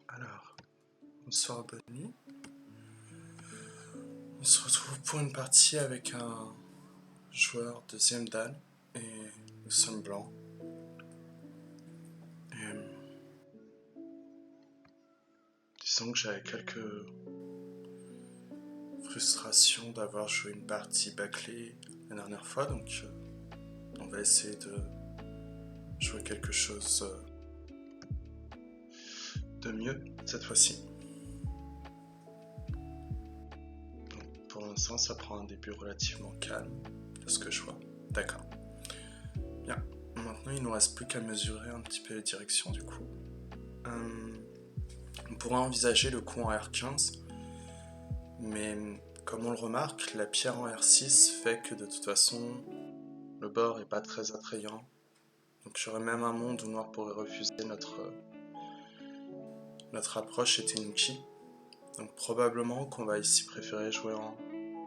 Alors, bonsoir, bonne nuit. On se retrouve pour une partie avec un joueur deuxième dan et nous sommes blancs. Disons que j'avais quelques frustrations d'avoir joué une partie bâclée la dernière fois, donc on va essayer de jouer quelque chose de mieux cette fois-ci. Pour l'instant, ça prend un début relativement calme, de ce que je vois. D'accord. Bien. Maintenant, il nous reste plus qu'à mesurer un petit peu les directions, du coup. On pourrait envisager le coup en R15, mais comme on le remarque, la pierre en R6 fait que de toute façon, le bord est pas très attrayant. Donc j'aurais même un monde où Noir pourrait refuser notre approche et Tenuki. Donc probablement qu'on va ici préférer jouer en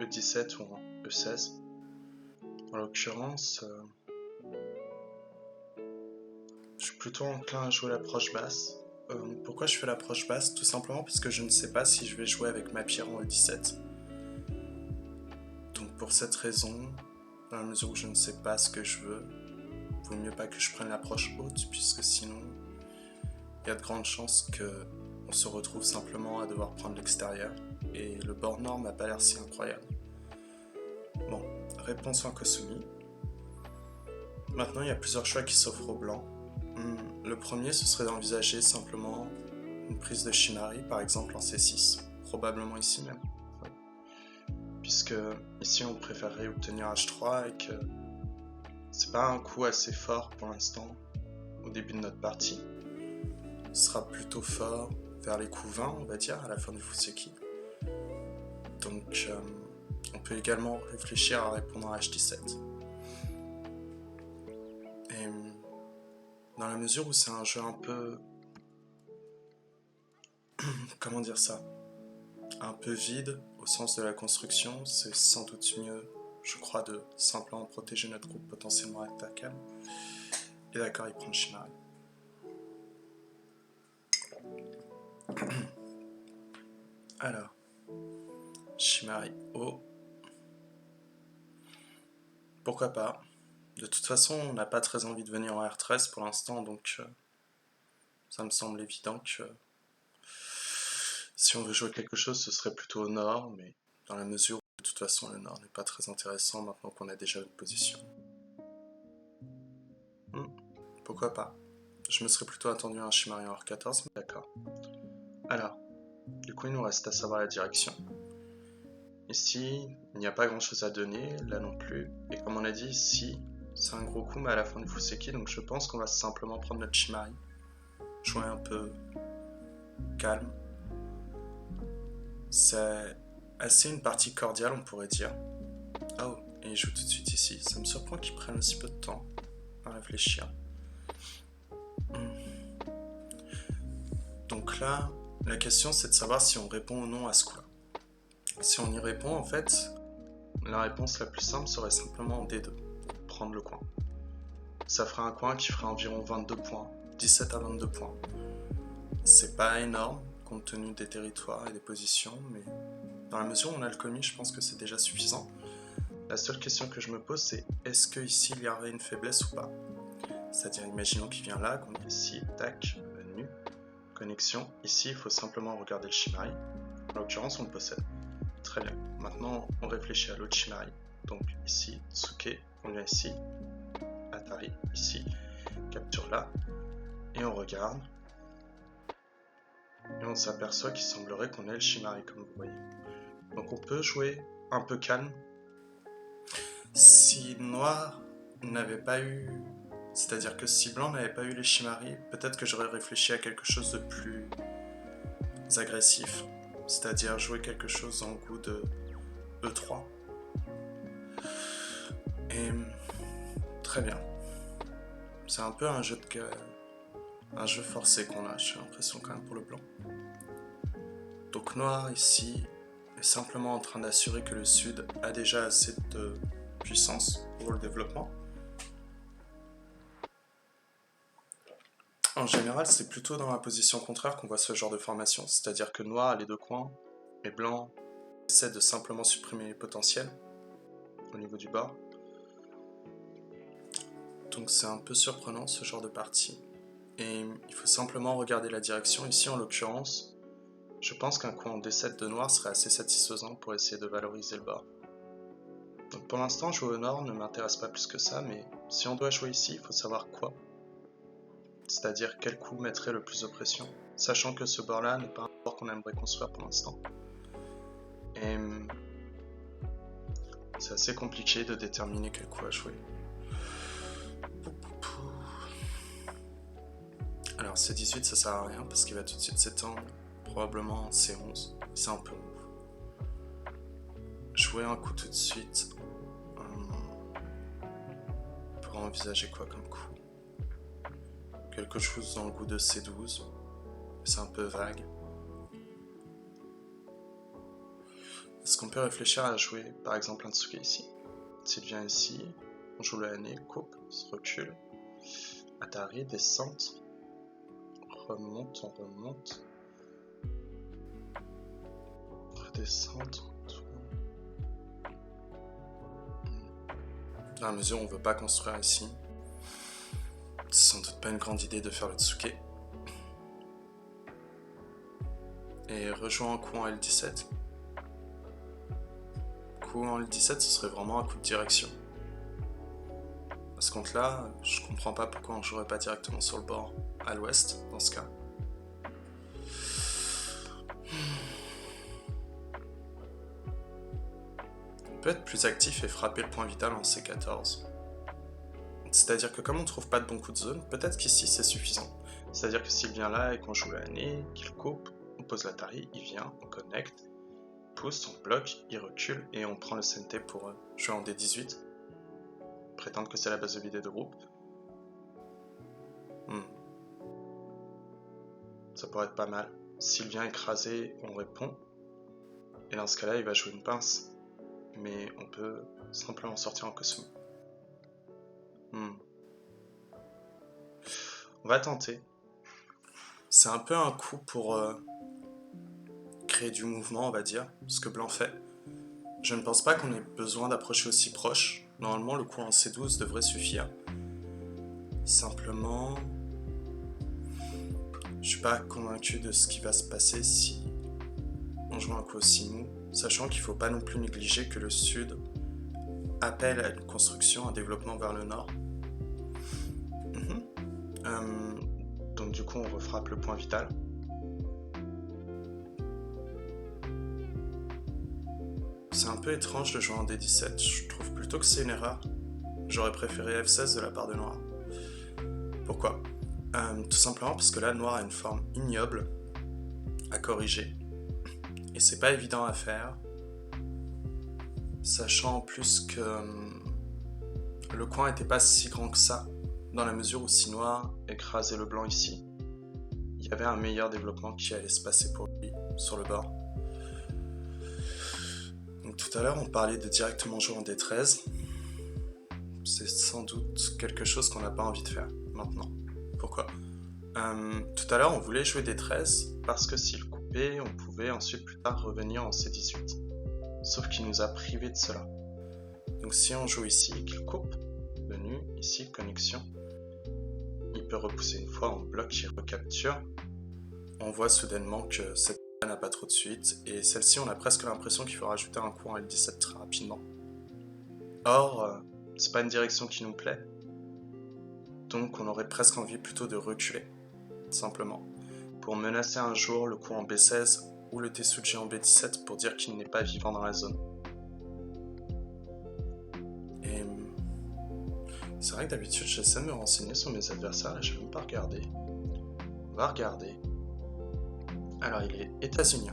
E17 ou en E16. En l'occurrence, je suis plutôt enclin à jouer l'approche basse. Pourquoi je fais l'approche basse? Tout simplement parce que je ne sais pas si je vais jouer avec ma pierre en E17. Donc pour cette raison, dans la mesure où je ne sais pas ce que je veux, vaut mieux pas que je prenne l'approche haute, puisque sinon, il y a de grandes chances qu'on se retrouve simplement à devoir prendre l'extérieur, et le bord nord m'a pas l'air si incroyable. Bon, réponse en Kosumi. Maintenant, il y a plusieurs choix qui s'offrent aux blancs. Le premier, ce serait d'envisager simplement une prise de Shimari, par exemple en C6, probablement ici même. Oui. Puisque ici on préférerait obtenir H3 et que c'est pas un coup assez fort pour l'instant au début de notre partie. Ce sera plutôt fort vers les coups 20, on va dire, à la fin du Fuseki. Donc on peut également réfléchir à répondre à H17. Et dans la mesure où c'est un jeu un peu... comment dire ça? Un peu vide au sens de la construction, c'est sans doute mieux, je crois, de simplement protéger notre groupe potentiellement attaquable. Et d'accord, il prend le Shimari. Alors, Shimari haut. Pourquoi pas? De toute façon, on n'a pas très envie de venir en R13 pour l'instant, donc ça me semble évident que si on veut jouer quelque chose, ce serait plutôt au nord, mais dans la mesure où de toute façon le nord n'est pas très intéressant maintenant qu'on a déjà notre position. Pourquoi pas? Je me serais plutôt attendu à un Shimari en R14, mais d'accord. Alors, du coup il nous reste à savoir la direction. Ici, il n'y a pas grand chose à donner, là non plus, et comme on a dit, ici, c'est un gros coup, mais à la fin du Fuseki, donc je pense qu'on va simplement prendre notre Shimari. Jouer un peu calme. C'est assez une partie cordiale, on pourrait dire. Oh, et il joue tout de suite ici. Ça me surprend qu'il prenne aussi peu de temps à réfléchir. Donc là, la question c'est de savoir si on répond ou non à ce coup-là. Si on y répond, en fait, la réponse la plus simple serait simplement D2, prendre le coin. Ça ferait un coin qui ferait environ 22 points, 17 à 22 points. C'est pas énorme, compte tenu des territoires et des positions, mais dans la mesure où on a le commis, je pense que c'est déjà suffisant. La seule question que je me pose, c'est est-ce que ici il y aurait une faiblesse ou pas? C'est-à-dire, imaginons qu'il vient là, qu'on est ici, tac, nu, connexion. Ici, il faut simplement regarder le Shimari. En l'occurrence, on le possède. Très bien. Maintenant, on réfléchit à l'autre Shimari. Donc ici, Tsuke, on vient ici, Atari, ici, capture là, et on regarde. Et on s'aperçoit qu'il semblerait qu'on ait le Shimari, comme vous voyez. Donc on peut jouer un peu calme. Si Noir n'avait pas eu... C'est-à-dire que si Blanc n'avait pas eu les Shimari, peut-être que j'aurais réfléchi à quelque chose de plus agressif. C'est-à-dire jouer quelque chose en goût de E3. Et... très bien. C'est un peu un jeu forcé qu'on a, j'ai l'impression quand même pour le blanc. Donc Noir ici est simplement en train d'assurer que le Sud a déjà assez de puissance pour le développement. En général, c'est plutôt dans la position contraire qu'on voit ce genre de formation, c'est-à-dire que noir a les deux coins, et blanc essaie de simplement supprimer les potentiels au niveau du bord. Donc c'est un peu surprenant ce genre de partie. Et il faut simplement regarder la direction. Ici en l'occurrence, je pense qu'un coin en D7 de noir serait assez satisfaisant pour essayer de valoriser le bord. Donc pour l'instant, jouer au nord ne m'intéresse pas plus que ça, mais si on doit jouer ici, il faut savoir quoi. C'est-à-dire quel coup mettrait le plus de pression, sachant que ce bord-là n'est pas un bord qu'on aimerait construire pour l'instant. Et c'est assez compliqué de déterminer quel coup à jouer. Alors C18 ça sert à rien parce qu'il va tout de suite s'étendre, probablement en C11, c'est un peu mou. Jouer un coup tout de suite, on pourra envisager quoi comme coup? Quelque chose dans le goût de C12, c'est un peu vague. Est-ce qu'on peut réfléchir à jouer par exemple un Tsuke ici? S'il vient ici, on joue le Hané, coupe, se recule, Atari, descente, remonte, on remonte, redescente, dans la mesure où on ne veut pas construire ici, c'est sans doute pas une grande idée de faire le Tsuke. Et rejoins un coup en L17. Coup en L17, ce serait vraiment un coup de direction. À ce compte-là, je comprends pas pourquoi on jouerait pas directement sur le bord à l'ouest, dans ce cas. On peut être plus actif et frapper le point vital en C14. C'est-à-dire que comme on trouve pas de bon coup de zone, peut-être qu'ici c'est suffisant. C'est-à-dire que s'il vient là et qu'on joue l'année, qu'il coupe, on pose l'Atari, il vient, on connecte, pousse, on bloque, il recule et on prend le CNT pour jouer en D18. Prétendre que c'est la base de l'idée de groupe. Ça pourrait être pas mal. S'il vient écraser, on répond. Et dans ce cas-là, il va jouer une pince. Mais on peut simplement sortir en Kosumi. On va tenter. C'est un peu un coup pour créer du mouvement, on va dire, ce que blanc fait. Je ne pense pas qu'on ait besoin d'approcher aussi proche. Normalement, le coup en C12 devrait suffire. Simplement, je suis pas convaincu de ce qui va se passer si on joue un coup aussi mou, sachant qu'il ne faut pas non plus négliger que le sud appelle à une construction, un développement vers le nord. Donc du coup, on refrappe le point vital. C'est un peu étrange de jouer en D17, je trouve plutôt que c'est une erreur. J'aurais préféré F16 de la part de noir. Pourquoi? Tout simplement parce que là, noir a une forme ignoble à corriger. Et c'est pas évident à faire. Sachant en plus que le coin n'était pas si grand que ça, dans la mesure où si noir écrasait le blanc ici, il y avait un meilleur développement qui allait se passer pour lui sur le bord. Donc tout à l'heure on parlait de directement jouer en D13. C'est sans doute quelque chose qu'on n'a pas envie de faire maintenant. Pourquoi? Tout à l'heure on voulait jouer D13 parce que s'il coupait, on pouvait ensuite plus tard revenir en C18. Sauf qu'il nous a privé de cela. Donc si on joue ici et qu'il coupe, venu, ici, connexion, il peut repousser une fois, on bloque, il recapture. On voit soudainement que cette n'a pas trop de suite, et celle-ci on a presque l'impression qu'il faut rajouter un coup en L17 très rapidement. Or, c'est pas une direction qui nous plaît, donc on aurait presque envie plutôt de reculer, simplement, pour menacer un jour le coup en B16 ou le Tetsuji en B17 pour dire qu'il n'est pas vivant dans la zone. Et c'est vrai que d'habitude j'essaie de me renseigner sur mes adversaires, là je vais même pas regarder. On va regarder. Alors il est états-unien.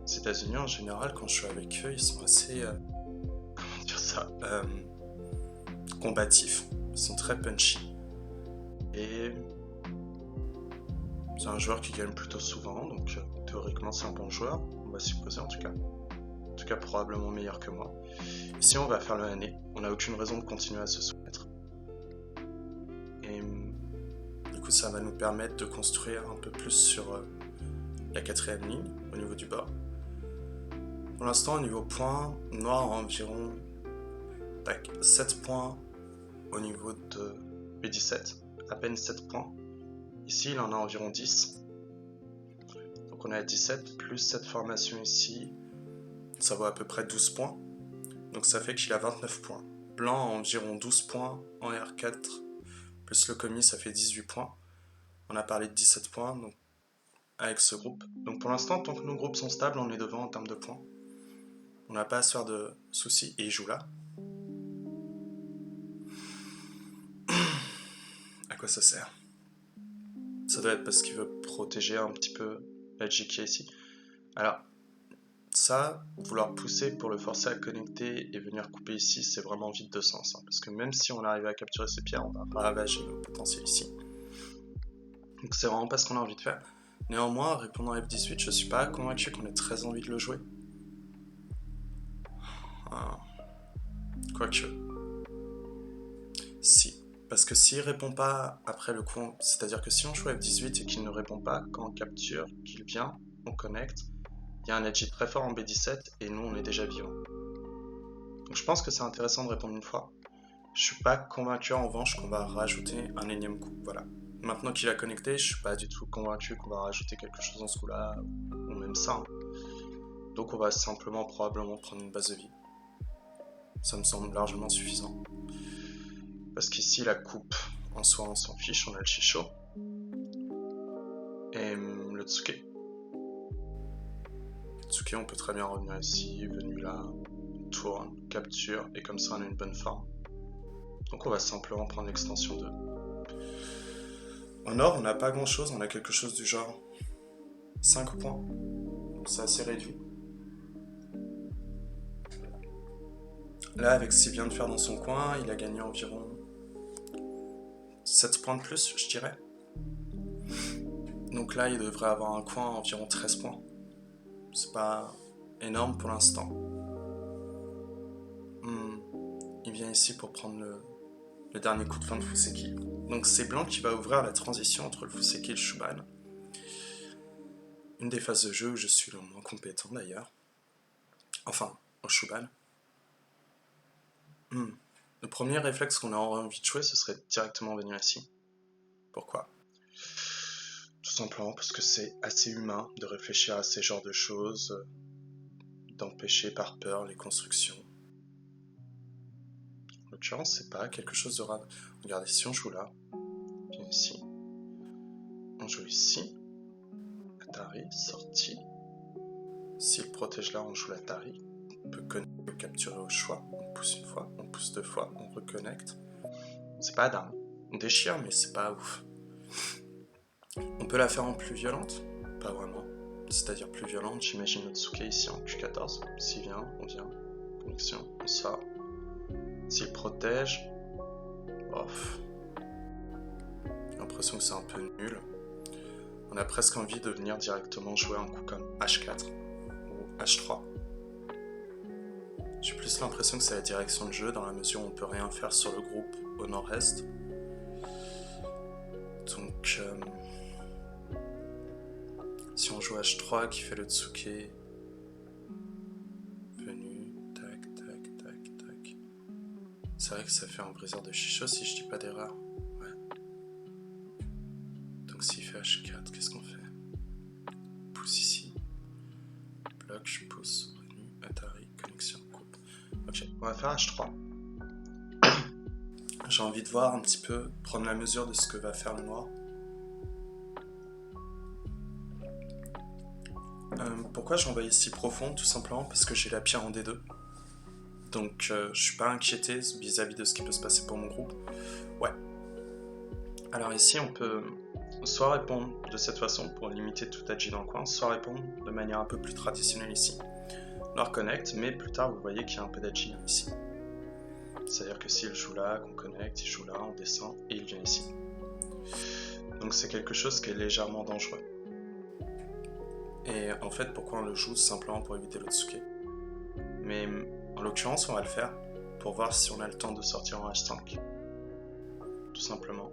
Les États-Unis en général quand je suis avec eux ils sont assez comment dire ça combatifs, ils sont très punchy. Et c'est un joueur qui gagne plutôt souvent, donc théoriquement c'est un bon joueur, on va supposer en tout cas probablement meilleur que moi. Ici on va faire le année, on n'a aucune raison de continuer à se soumettre. Et du coup ça va nous permettre de construire un peu plus sur la 4e ligne au niveau du bord. Pour l'instant au niveau points, noir a environ 7 points au niveau de B17, à peine 7 points. Ici il en a environ 10. Donc on est à 17 plus cette formation ici, ça vaut à peu près 12 points. Donc ça fait qu'il a 29 points. Blanc a environ 12 points en R4, plus le commis ça fait 18 points. On a parlé de 17 points donc, avec ce groupe. Donc pour l'instant, tant que nos groupes sont stables, on est devant en termes de points. On n'a pas à se faire de soucis. Et il joue là. À quoi ça sert? Ça doit être parce qu'il veut protéger un petit peu la G qui est ici. Alors, ça, vouloir pousser pour le forcer à connecter et venir couper ici, c'est vraiment vide de sens. Hein, parce que même si on arrive à capturer ces pierres, on va ravager nos potentiels ici. Donc c'est vraiment pas ce qu'on a envie de faire. Néanmoins, répondant à F18, je suis pas convaincu qu'on ait très envie de le jouer. Quoique. Si. Parce que s'il répond pas après le coup, c'est-à-dire que si on joue F18 et qu'il ne répond pas quand on capture, qu'il vient, on connecte, il y a un edge très fort en B17 et nous on est déjà vivant. Donc je pense que c'est intéressant de répondre une fois. Je suis pas convaincu en revanche qu'on va rajouter un énième coup. Voilà. Maintenant qu'il a connecté, je suis pas du tout convaincu qu'on va rajouter quelque chose dans ce coup-là, ou même ça. Hein. Donc on va simplement probablement prendre une base de vie. Ça me semble largement suffisant. Parce qu'ici la coupe, en soi on s'en fiche, on a le Shisho. Et le Tsuke. Le Tsuke on peut très bien revenir ici, venu là, tourne, capture, et comme ça on a une bonne forme. Donc on va simplement prendre l'extension 2. En or, on n'a pas grand chose, on a quelque chose du genre 5 points. Donc c'est assez réduit. Là, avec ce qu'il vient de faire dans son coin, il a gagné environ 7 points de plus, je dirais. Donc là, il devrait avoir un coin à environ 13 points. C'est pas énorme pour l'instant. Il vient ici pour prendre le dernier coup de fin de Fuseki. Donc c'est blanc qui va ouvrir la transition entre le Fuseki et le Shuban. Une des phases de jeu où je suis le moins compétent d'ailleurs. Enfin, au Shuban. Le premier réflexe qu'on a envie de jouer, ce serait directement venir ici. Pourquoi? Tout simplement parce que c'est assez humain de réfléchir à ces genres de choses, d'empêcher par peur les constructions. En l'occurrence, c'est pas quelque chose de rare. Regardez, si on joue là, bien ici, on joue ici, Atari, sortie. S'il protège là, on joue l'Atari. On peut connecter ou capturer au choix. On pousse une fois, on pousse 2 fois, on reconnecte. C'est pas dingue. On déchire, mais c'est pas ouf. On peut la faire en plus violente? Pas vraiment. C'est-à-dire plus violente, j'imagine notre Tsuke ici en Q14. S'il vient, on vient. Connexion, on sort. S'il protège, off. J'ai l'impression que c'est un peu nul. On a presque envie de venir directement jouer un coup comme H4 ou H3. J'ai plus l'impression que c'est la direction de jeu dans la mesure où on peut rien faire sur le groupe au nord-est. Donc si on joue H3 qui fait le Tsuke, venu, tac, tac, tac, tac. C'est vrai que ça fait un briseur de Shisho si je dis pas d'erreur. Ouais. Donc s'il fait H4, qu'est-ce qu'on fait? Pousse ici. Bloc, je pousse, venu, Atari, connexion, coupe. Ok, on va faire H3. J'ai envie de voir un petit peu, prendre la mesure de ce que va faire le noir. Pourquoi j'envoie ici profond? Tout simplement parce que j'ai la pierre en D2. Donc je suis pas inquiété vis-à-vis de ce qui peut se passer pour mon groupe. Ouais. Alors ici on peut soit répondre de cette façon pour limiter tout Agi dans le coin, soit répondre de manière un peu plus traditionnelle ici. Noir connecte, mais plus tard vous voyez qu'il y a un peu d'Agi ici. C'est-à-dire que s'il joue là, qu'on connecte, il joue là, on descend et il vient ici. Donc c'est quelque chose qui est légèrement dangereux. Et en fait, pourquoi on le joue? Simplement pour éviter le Tsuke. Mais en l'occurrence, on va le faire pour voir si on a le temps de sortir en H5. Tout simplement.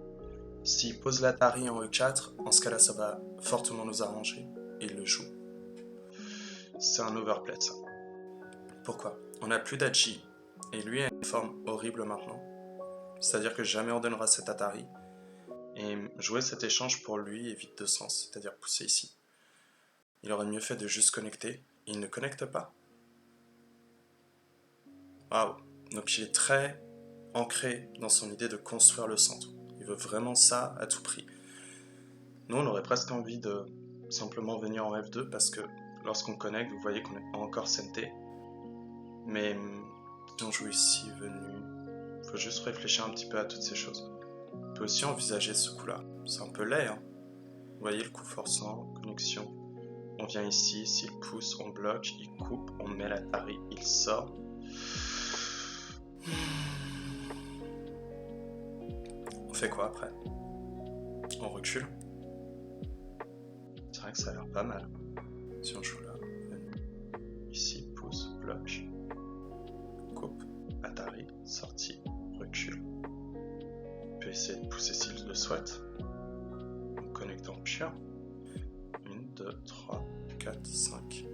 S'il pose l'Atari en E4, en ce cas-là, ça va fortement nous arranger. Et il le joue. C'est un overplay, ça. Pourquoi? On n'a plus d'Hachi. Et lui a une forme horrible maintenant. C'est-à-dire que jamais on donnera cet Atari. Et jouer cet échange pour lui est vide de sens, c'est-à-dire pousser ici. Il aurait mieux fait de juste connecter. Il ne connecte pas. Waouh. Donc il est très ancré dans son idée de construire le centre. Il veut vraiment ça à tout prix. Nous, on aurait presque envie de simplement venir en F2 parce que lorsqu'on connecte, vous voyez qu'on est encore CNT. Mais si on joue ici, venu, il faut juste réfléchir un petit peu à toutes ces choses. On peut aussi envisager ce coup-là. C'est un peu laid, hein. Vous voyez le coup forçant, connexion. On vient ici, s'il pousse, on bloque, il coupe, on met l'Atari, il sort. On fait quoi après? On recule. C'est vrai que ça a l'air pas mal. Si on joue là, ici, pousse, bloque, coupe, Atari, sortie, recule. On peut essayer de pousser s'il le souhaite. En connectant pur. 1, 2, 3, 4, 5.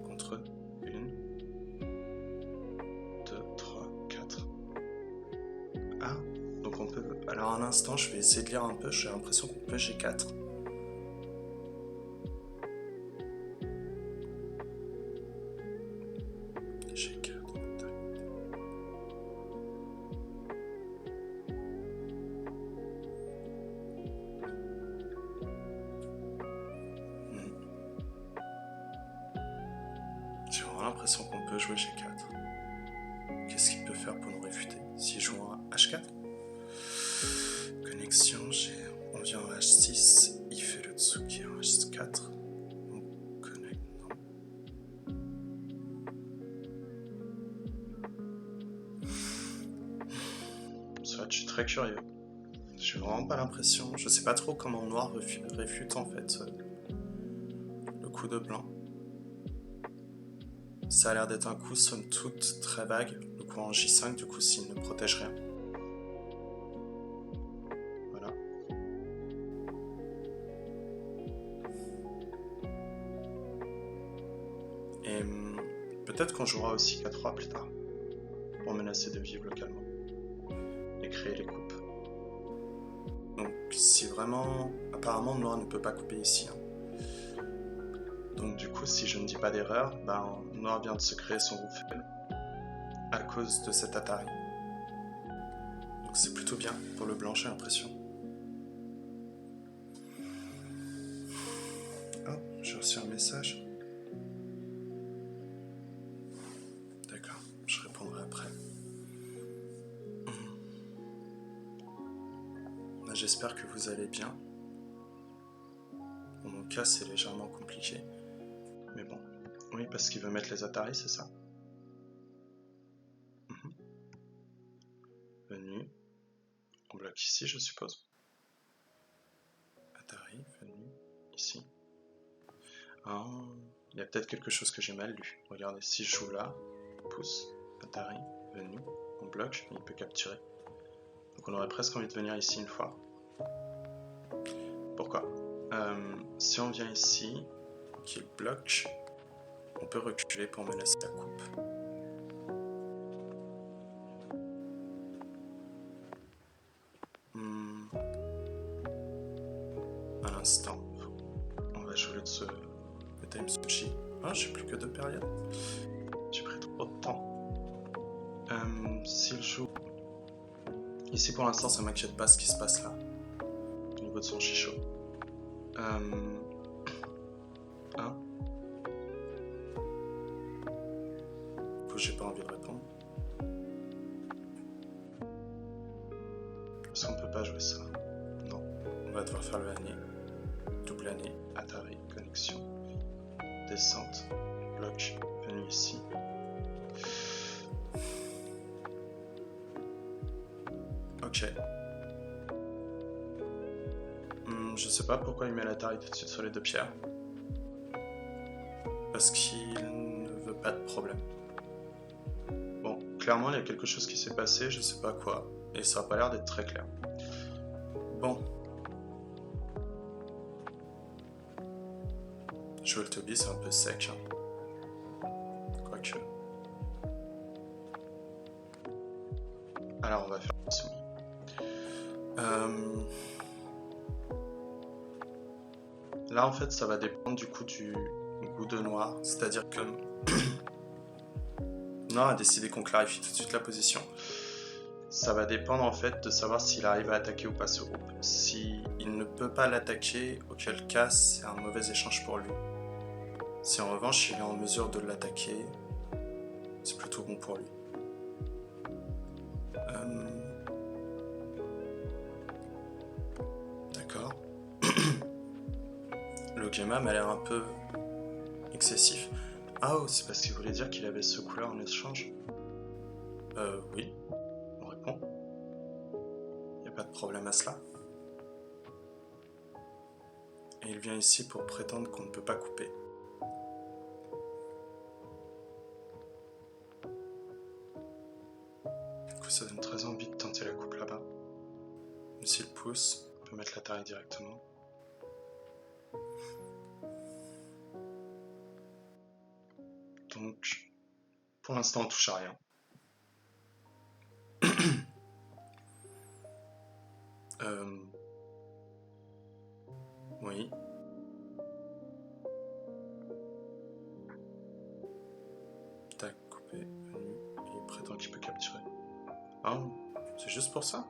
Contre 1, 2, 3, 4. Ah, donc on peut... Alors un instant, je vais essayer de lire un peu, j'ai l'impression qu'on peut G4. G4. J'ai vraiment l'impression qu'on peut jouer G4. Qu'est-ce qu'il peut faire pour nous réfuter? S'il joue un H4? Connexion, on vient en H6, il fait le Tsuki en H4. On connecte, non. Soit je suis très curieux. J'ai vraiment pas l'impression, je sais pas trop comment Noir réfute en fait le coup de blanc. Ça a l'air d'être un coup somme toute très vague, le coup en J5 du coup s'il ne protège rien. Voilà. Et peut-être qu'on jouera aussi 4-3 plus tard, pour menacer de vivre localement, et créer les coupes. Donc si vraiment... Apparemment Noir ne peut pas couper ici. Hein. Donc du coup, si je ne dis pas d'erreur, ben, Noir vient de se créer son groupe faible à cause de cet Atari. Donc c'est plutôt bien pour le blanc, j'ai l'impression. Oh, j'ai reçu un message. D'accord, je répondrai après. J'espère que vous allez bien. Dans mon cas, c'est légèrement compliqué. Mais bon, oui, parce qu'il veut mettre les Atari, c'est ça? Venu. On bloque ici, je suppose. Atari, venu, ici. Ah, il y a peut-être quelque chose que j'ai mal lu. Regardez, si je joue là, pouce, Atari, venu, on bloque, il peut capturer. Donc on aurait presque envie de venir ici une fois. Pourquoi? Si on vient ici, qu'il bloque, on peut reculer pour menacer la coupe. Un instant, on va jouer le time sushi. Ah, j'ai plus que 2 périodes. J'ai pris trop de temps. S'il joue... Ici pour l'instant ça m'inquiète pas ce qui se passe là. Au niveau de son chicho. Hein? Du coup j'ai pas envie de répondre. Est-ce qu'on peut pas jouer ça? Non. On va devoir faire le année. Double année, Atari, connexion. Descente, bloc, venu ici. Ok. Je sais pas pourquoi il met l'Atari tout de suite sur les 2 pierres. Parce qu'il ne veut pas de problème. Bon, clairement il y a quelque chose qui s'est passé, je sais pas quoi, et ça a pas l'air d'être très clair. Bon. Jouer le Toby, c'est un peu sec. Hein. Quoique. Alors, on va faire le soumis. Là, en fait, ça va dépendre du coup du goût de noir. C'est-à-dire que Noir a décidé qu'on clarifie tout de suite la position. Ça va dépendre en fait de savoir s'il arrive à attaquer ou pas ce groupe. S'il ne peut pas l'attaquer, auquel cas c'est un mauvais échange pour lui. Si en revanche il est en mesure de l'attaquer, c'est plutôt bon pour lui. D'accord. Le Gemma m'a l'air un peu excessif. Ah oh, c'est parce qu'il voulait dire qu'il avait ce couleur en échange. Oui, on répond. Y a pas de problème à cela. Et il vient ici pour prétendre qu'on ne peut pas couper. Du coup, ça donne très envie de tenter la coupe là-bas. Mais s'il pousse, on peut mettre la taille directement. Donc, pour l'instant, on touche à rien. Oui. Tac, coupé, venu, et il prétend qu'il peut capturer. Ah, c'est juste pour ça?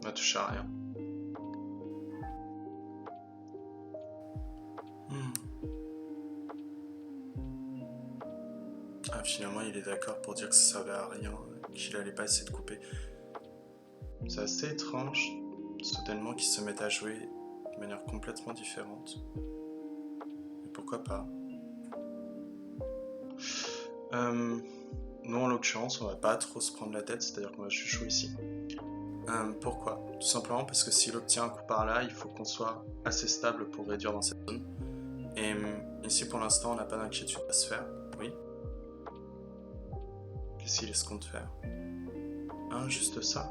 On a touché à rien. Ah, finalement, il est d'accord pour dire que ça servait à rien, qu'il allait pas essayer de couper. C'est assez étrange, soudainement, qu'ils se mettent à jouer de manière complètement différente. Mais pourquoi pas? Nous, en l'occurrence, on va pas trop se prendre la tête, c'est-à-dire qu'on va juste jouer ici. Pourquoi? Tout simplement parce que s'il obtient un coup par là, il faut qu'on soit assez stable pour réduire dans cette zone. Et ici, pour l'instant, on n'a pas d'inquiétude à se faire. Oui. Qu'est-ce qu'il escompte faire? Juste ça?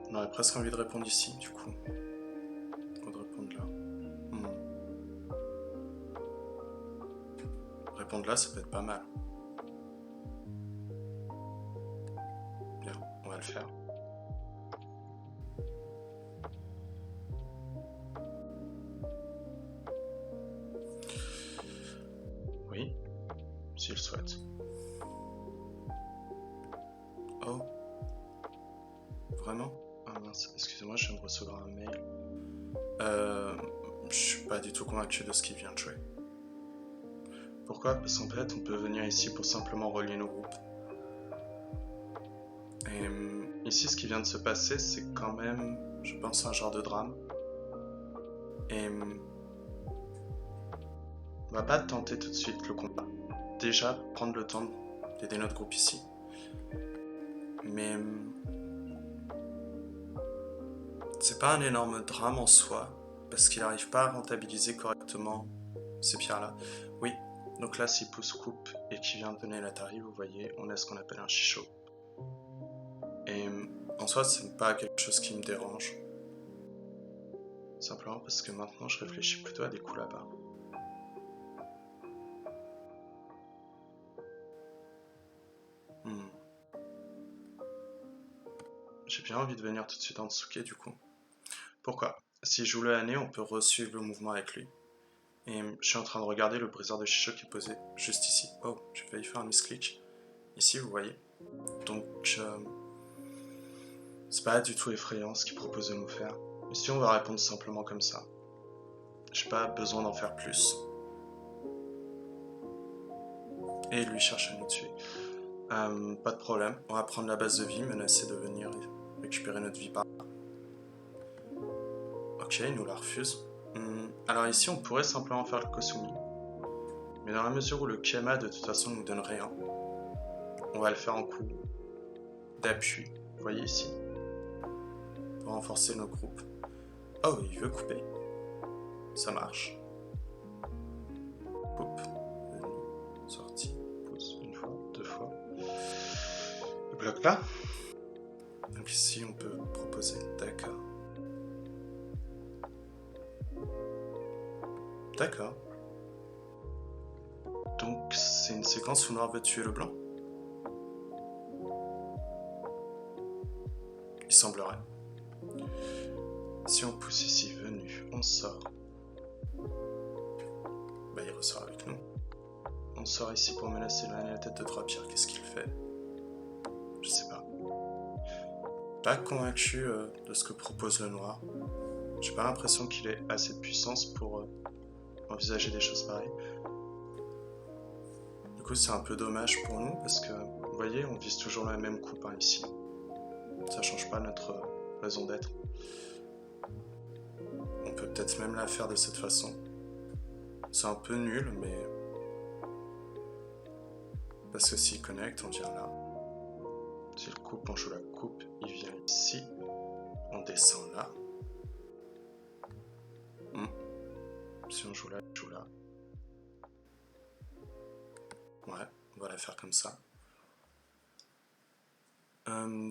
On aurait presque envie de répondre ici, du coup. Ou de répondre là. Répondre là, ça peut être pas mal. Bien, on va le faire. Oui, s'il souhaite. Oh. Vraiment? Ah mince, excusez-moi, je viens de recevoir un mail. Je suis pas du tout convaincu de ce qu'il vient de jouer. Pourquoi? Parce qu'en fait, on peut venir ici pour simplement relier nos groupes. Et ici, ce qui vient de se passer, c'est quand même, je pense, un genre de drame. Et on va pas tenter tout de suite le combat. Déjà, prendre le temps d'aider notre groupe ici. Mais c'est pas un énorme drame en soi, parce qu'il n'arrive pas à rentabiliser correctement ces pierres-là. Oui, donc là, s'il pousse coupe et qu'il vient de donner la tarif, vous voyez, on a ce qu'on appelle un chichot. Et en soi, c'est pas quelque chose qui me dérange. Simplement parce que maintenant, je réfléchis plutôt à des coups là-bas. J'ai bien envie de venir tout de suite en Tsuke du coup. Pourquoi? Si je joue le Hane, on peut re-suivre le mouvement avec lui. Et je suis en train de regarder le briseur de Shisho qui est posé juste ici. Oh, j'ai failli faire un misclick. Ici, vous voyez. Donc, c'est pas du tout effrayant ce qu'il propose de nous faire. Ici, on va répondre simplement comme ça. J'ai pas besoin d'en faire plus. Et lui cherche à nous tuer. Pas de problème, on va prendre la base de vie, menacer de venir récupérer notre vie par là. Ok, il nous la refuse. Alors ici, on pourrait simplement faire le Kosumi. Mais dans la mesure où le Kema de toute façon nous donne rien, on va le faire en coup d'appui. Vous voyez ici. Pour renforcer nos groupes. Oh, il veut couper. Ça marche. Coupe. Là. Donc ici, on peut proposer. D'accord. D'accord. Donc, c'est une séquence où Noir veut tuer le blanc. Il semblerait. Si on pousse ici, venu, on sort. Bah, il ressort avec nous. On sort ici pour menacer la tête de Trois Pierres. Qu'est-ce qu'il fait? Je sais pas. Pas convaincu de ce que propose le Noir. J'ai pas l'impression qu'il ait assez de puissance pour envisager des choses pareilles. Du coup, c'est un peu dommage pour nous parce que, vous voyez, on vise toujours la même coupe hein, ici. Ça change pas notre raison d'être. On peut peut-être même la faire de cette façon. C'est un peu nul, mais... Parce que s'il connecte, on vient là. S'il coupe, on joue la coupe. Il vient ici. On descend là. Si on joue là, il joue là. Ouais, on va la faire comme ça.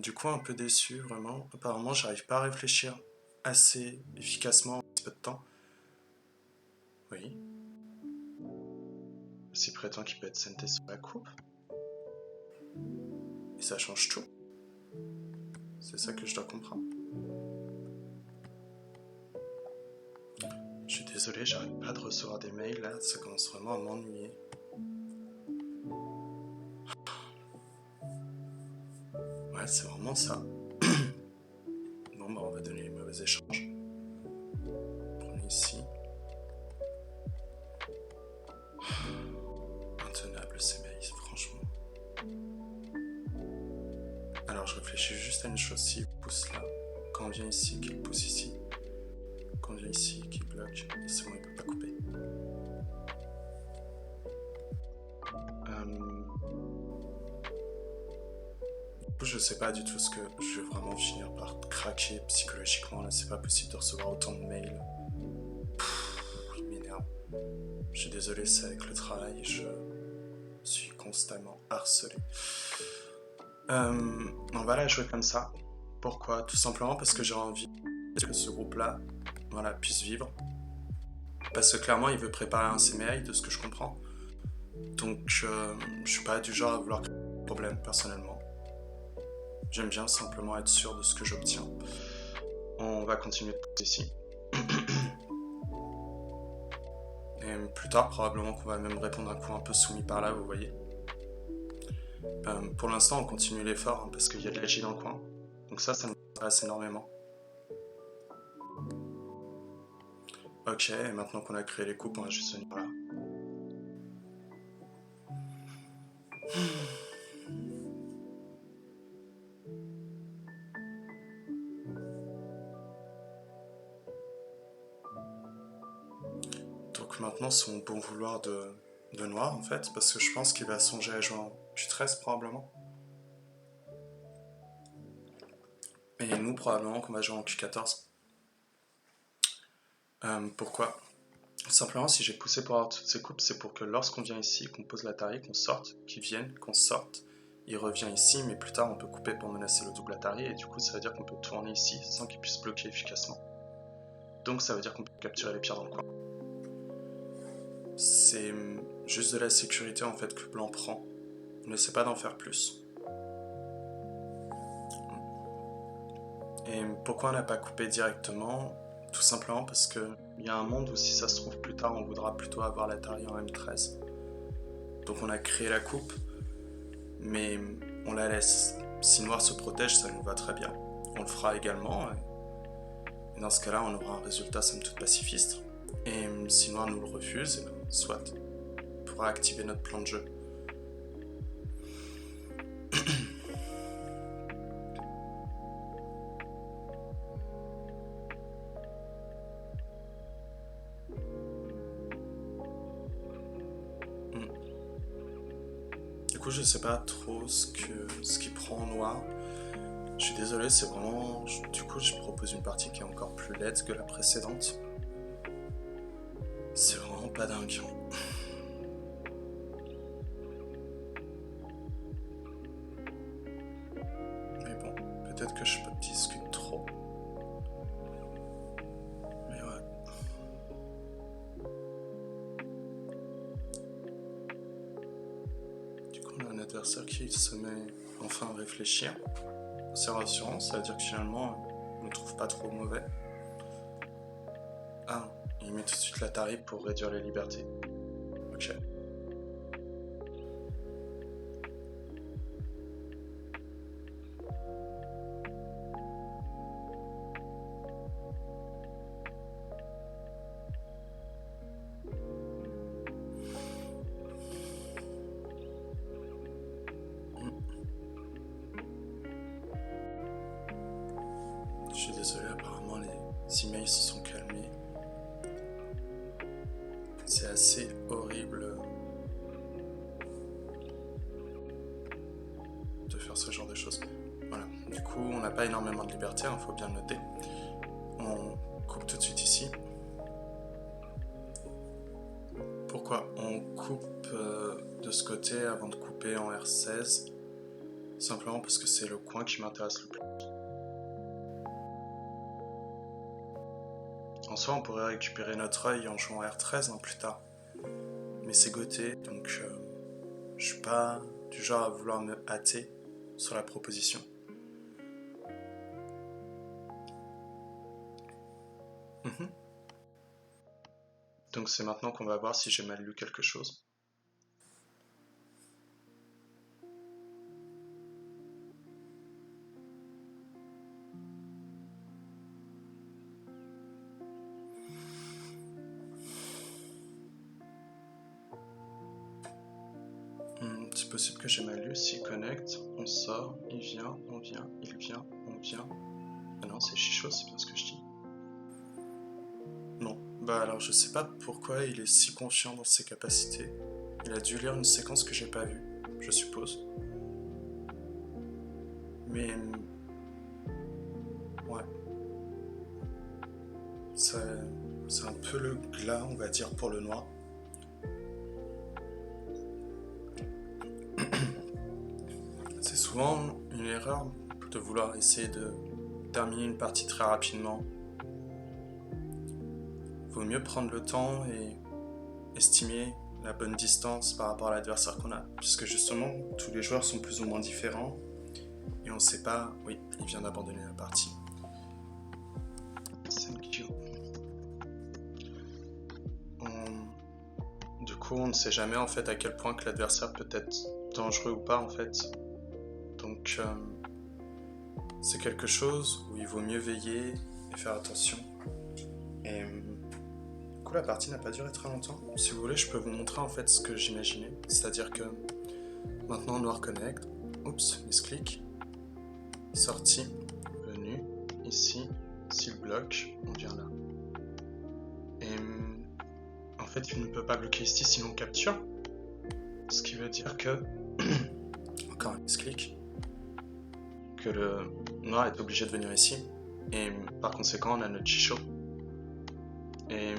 Du coup, un peu déçu, vraiment. Apparemment, j'arrive pas à réfléchir assez efficacement en si peu de temps. Oui. S'il prétend qu'il peut être senté sur la coupe. Et ça change tout. C'est ça que je dois comprendre. Je suis désolé, j'arrête pas de recevoir des mails là, ça commence vraiment à m'ennuyer. Ouais, c'est vraiment ça. Bon, bah on va donner les mauvais échanges. Prenez ici. Intenable ces mails, franchement. Alors je réfléchis juste à une chose, s'il pousse là, quand on vient ici, qu'il pousse ici. Quand on vient ici, qu'il bloque, et c'est bon, il peut pas couper. Je sais pas du tout ce que je vais vraiment finir par craquer psychologiquement. Là, c'est pas possible de recevoir autant de mails. Il m'énerve. Je suis désolé, c'est avec le travail, je suis constamment harcelé. On va la jouer comme ça. Pourquoi? Tout simplement parce que j'ai envie que ce groupe-là voilà, puisse vivre. Parce que clairement, il veut préparer un CMI, de ce que je comprends. Donc, je suis pas du genre à vouloir créer des problèmes, personnellement. J'aime bien simplement être sûr de ce que j'obtiens. On va continuer de pousser ici. Et plus tard, probablement qu'on va même répondre un coup un peu soumis par là, vous voyez. Pour l'instant, on continue l'effort, hein, parce qu'il y a de l'agile dans le coin. Donc ça nous intéresse énormément. Ok, et maintenant qu'on a créé les coupes, on va juste venir là. Donc maintenant, c'est mon bon vouloir de Noir, en fait, parce que je pense qu'il va songer à jouer en Q13, probablement. Et nous, probablement qu'on va jouer en Q14. Pourquoi? Simplement, si j'ai poussé pour avoir toutes ces coupes, c'est pour que lorsqu'on vient ici, qu'on pose l'Atari, qu'on sorte, qu'il vienne, qu'on sorte, il revient ici, mais plus tard on peut couper pour menacer le double Atari, et du coup ça veut dire qu'on peut tourner ici sans qu'il puisse bloquer efficacement. Donc ça veut dire qu'on peut capturer les pierres dans le coin. C'est juste de la sécurité en fait que Blanc prend. On n'essaie pas d'en faire plus. Et pourquoi on n'a pas coupé directement? Tout simplement parce qu'il y a un monde où si ça se trouve plus tard on voudra plutôt avoir l'Atari en M13. Donc on a créé la coupe, mais on la laisse. Si Noir se protège, ça nous va très bien. On le fera également. Et dans ce cas-là, on aura un résultat somme toute pacifiste. Et si Noir nous le refuse, et ben, soit. On pourra activer notre plan de jeu. Du coup, je sais pas trop ce qui prend en Noir. Je suis désolé, c'est vraiment... Du coup, je propose une partie qui est encore plus laide que la précédente. C'est vraiment pas dingue. Peut-être que je discute trop. Mais ouais. Du coup, on a un adversaire qui se met enfin à réfléchir. C'est rassurant, ça veut dire que finalement, on ne le trouve pas trop mauvais. Ah, il met tout de suite la tarife pour réduire les libertés. Ok. Je suis désolé, apparemment les emails se sont calmés. C'est assez horrible de faire ce genre de choses. Voilà, du coup on n'a pas énormément de liberté, il faut bien le noter. On coupe tout de suite ici. Pourquoi on coupe de ce côté avant de couper en R16? Simplement parce que c'est le coin qui m'intéresse le plus. En soi, on pourrait récupérer notre œil en jouant R13 plus tard. Mais c'est goté, donc je suis pas du genre à vouloir me hâter sur la proposition. Donc c'est maintenant qu'on va voir si j'ai mal lu quelque chose. C'est possible que j'ai mal lu. S'il connecte, on sort, il vient, on vient, il vient, on vient. Ah non, c'est Chicho, c'est bien ce que je dis. Non, bah alors je sais pas pourquoi il est si confiant dans ses capacités. Il a dû lire une séquence que j'ai pas vue, je suppose. Mais... ouais. C'est un peu le glas, on va dire, pour le noir. C'est souvent une erreur de vouloir essayer de terminer une partie très rapidement. Vaut mieux prendre le temps et estimer la bonne distance par rapport à l'adversaire qu'on a, puisque justement tous les joueurs sont plus ou moins différents et on ne sait pas. Oui, il vient d'abandonner la partie. Thank you. Du coup, on ne sait jamais en fait à quel point que l'adversaire peut être dangereux ou pas en fait. Donc c'est quelque chose où il vaut mieux veiller et faire attention. Et du coup, la partie n'a pas duré très longtemps. Si vous voulez, je peux vous montrer en fait ce que j'imaginais. C'est-à-dire que maintenant, Noir connect. Oups, misclick. Sortie. Venu. Ici. S'il bloque, on vient là. Et en fait, il ne peut pas bloquer ici sinon on capture. Ce qui veut dire que... encore un misclick. Que le Noir est obligé de venir ici. Et par conséquent, on a notre Chicho. Et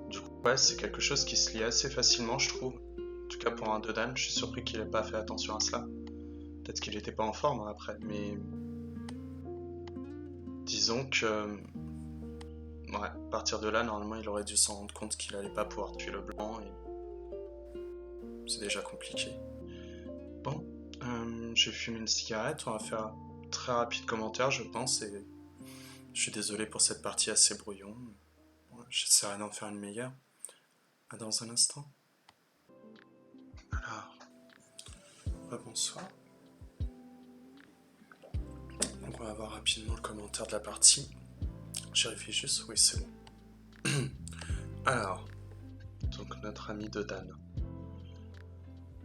du coup, ouais, c'est quelque chose qui se lie assez facilement, je trouve. En tout cas, pour un Dodan, je suis surpris qu'il ait pas fait attention à cela. Peut-être qu'il n'était pas en forme après, mais disons que ouais, à partir de là, normalement, il aurait dû s'en rendre compte qu'il allait pas pouvoir tuer le blanc et c'est déjà compliqué. Bon, j'ai fumé une cigarette, on va faire un très rapide commentaire, je pense, et je suis désolé pour cette partie assez brouillon. J'essaierai d'en faire une meilleure. À dans un instant. Alors, bonsoir. Donc on va voir rapidement le commentaire de la partie. J'y réfléchis juste, oui c'est bon. Alors, donc notre ami Dodan.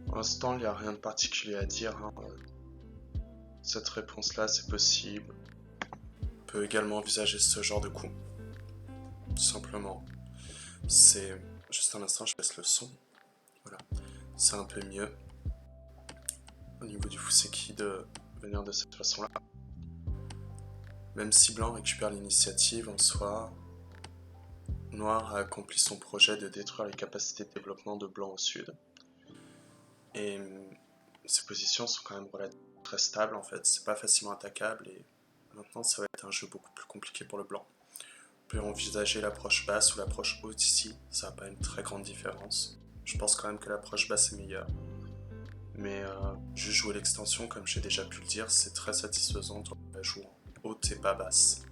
Pour l'instant, il n'y a rien de particulier à dire. Cette réponse-là, c'est possible. On peut également envisager ce genre de coup. Tout simplement. C'est... Juste un instant, je baisse le son. Voilà. C'est un peu mieux. Au niveau du Fuseki de venir de cette façon-là. Même si Blanc récupère l'initiative en soi, Noir a accompli son projet de détruire les capacités de développement de Blanc au sud. Et ces positions sont quand même relatives très stable en fait, c'est pas facilement attaquable et maintenant ça va être un jeu beaucoup plus compliqué pour le blanc. On peut envisager l'approche basse ou l'approche haute ici, ça n'a pas une très grande différence. Je pense quand même que l'approche basse est meilleure. Mais juste jouer l'extension, comme j'ai déjà pu le dire, c'est très satisfaisant de la jouer en haute et pas basse.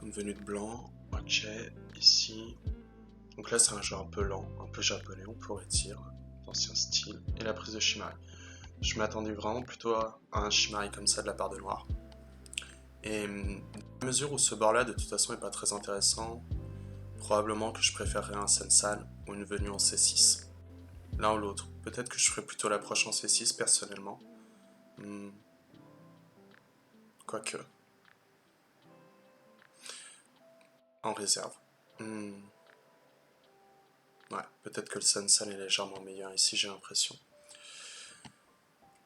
Une venue de blanc, ok, ici. Donc là c'est un jeu un peu lent, un peu japonais on pourrait dire, d'ancien style, et la prise de Shimari. Je m'attendais vraiment plutôt à un Shimari comme ça de la part de noir. Et dans la mesure où ce bord là de toute façon est pas très intéressant, probablement que je préférerais un Sensan ou une venue en C6. L'un ou l'autre. Peut-être que je ferais plutôt l'approche en C6 personnellement. Quoique. En réserve. Ouais, peut-être que le Sensan est légèrement meilleur ici, j'ai l'impression.